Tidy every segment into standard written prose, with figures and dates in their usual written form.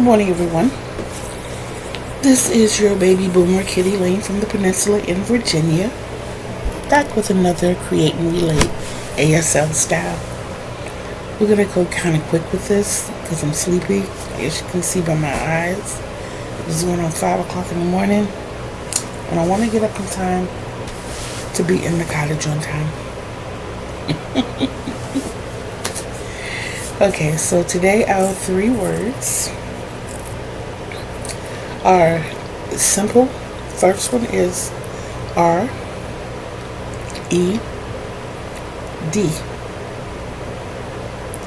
Good morning, everyone. This is your baby boomer Kitty Lane from the Peninsula in Virginia, back with another Create and Relate ASL style. We're going to go kind of quick with this because I'm sleepy, as you can see by my eyes. This is going on 5 o'clock in the morning, and I want to get up in time to be in the cottage on time. Okay, so today our 3 words are simple. First one is R-E-D.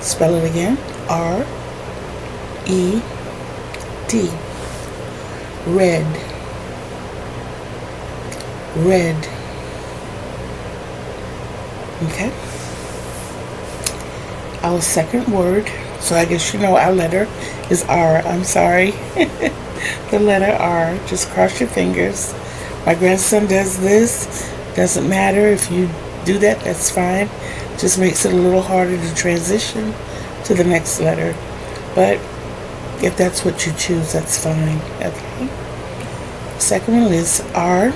Spell it again. R-E-D. Red. Red. Okay. Our second word, so I guess you know our letter is R. I'm sorry. The letter R. Just cross your fingers. My grandson does this. Doesn't matter if you do that, that's fine. Just makes it a little harder to transition to the next letter. But if that's what you choose, that's fine. Okay. Second one is R-E-P-E-A-T.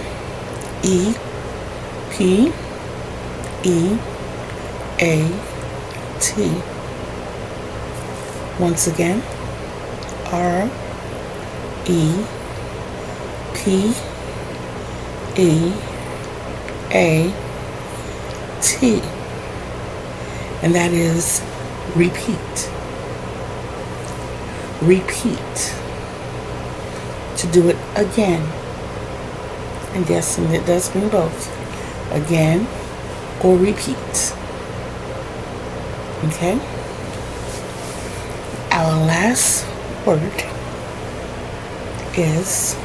Once again, R-E-P-E-A-T. And that is repeat. Repeat. To do it again. I'm guessing it does mean both. Again or repeat. Okay? Our last word is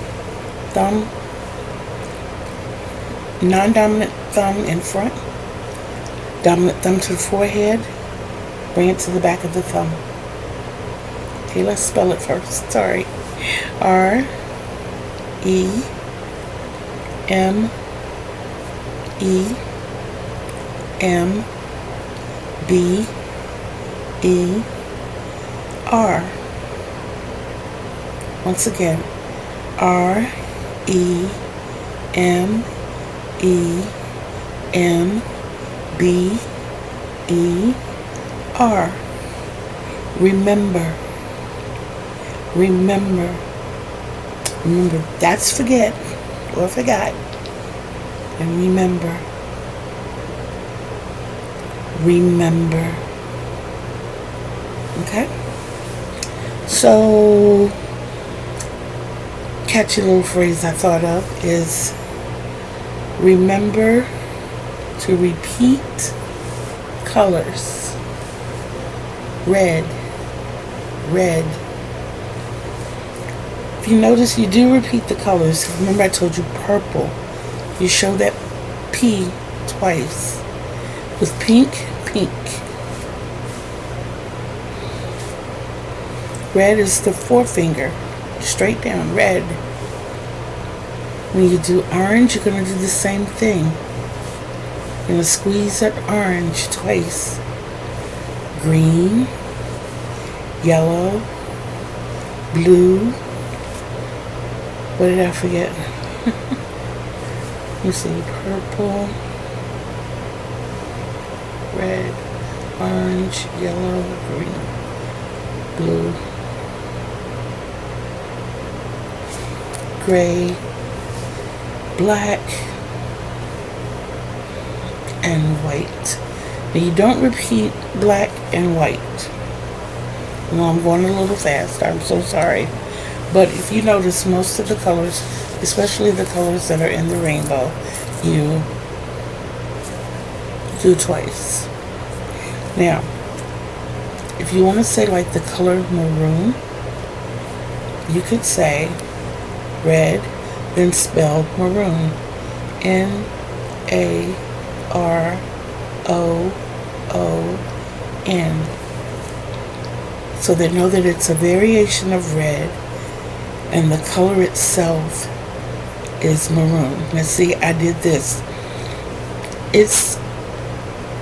thumb. Non-dominant thumb in front. Dominant thumb to the forehead. Bring it to the back of the thumb. Okay, let's spell it first. Sorry. R-E-M-E-M-B-E-R. Once again, R-E-M-E-M-B-E-R. Remember. Remember. Remember, that's forget or forgot. And remember. Remember. Okay? So, catchy little phrase I thought of is remember to repeat colors. Red. Red. If you notice, you do repeat the colors. Remember I told you purple. You show that P twice. With pink, pink. Red is the forefinger. Straight down, red. When you do orange, you're going to do the same thing. You're going to squeeze that orange twice. Green, yellow, blue. What did I forget? Let me see. Purple, red, orange, yellow, green, blue, gray, black, and white. Now you don't repeat black and white. No, I'm going a little fast. I'm so sorry. But if you notice, most of the colors, especially the colors that are in the rainbow, you do twice. Now, if you want to say like the color maroon, you could say red, then spell maroon. N-A-R-O-O-N. So they know that it's a variation of red, and the color itself is maroon. Now see, I did this. It's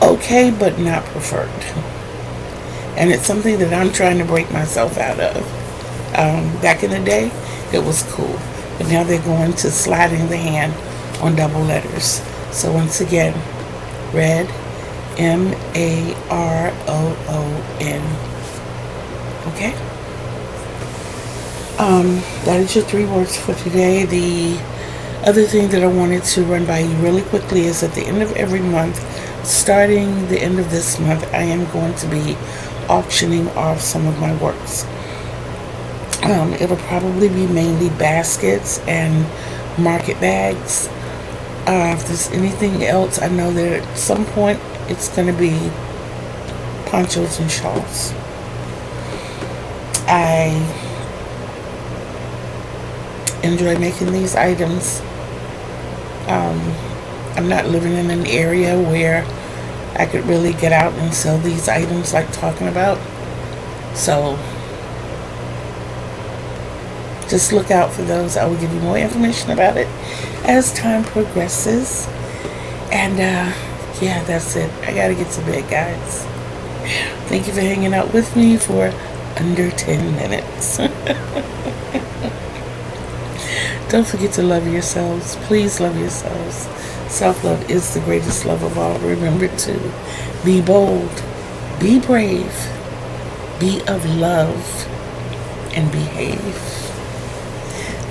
okay, but not preferred. And it's something that I'm trying to break myself out of. Back in the day, it was cool. But now they're going to sliding the hand on double letters. So once again, red, MAROON. Okay? That is your 3 words for today. The other thing that I wanted to run by you really quickly is at the end of every month, starting the end of this month, I am going to be auctioning off some of my works. It'll probably be mainly baskets and market bags. If there's anything else, I know that at some point it's going to be ponchos and shawls. I enjoy making these items. I'm not living in an area where I could really get out and sell these items like talking about. So just look out for those. I will give you more information about it as time progresses. And yeah, that's it. I gotta get to bed, guys. Thank you for hanging out with me for under 10 minutes. Don't forget to love yourselves. Please love yourselves. Self-love is the greatest love of all. Remember to be bold, be brave, be of love, and behave.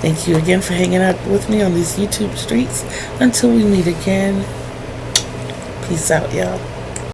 Thank you again for hanging out with me on these YouTube streets. Until we meet again, peace out, y'all.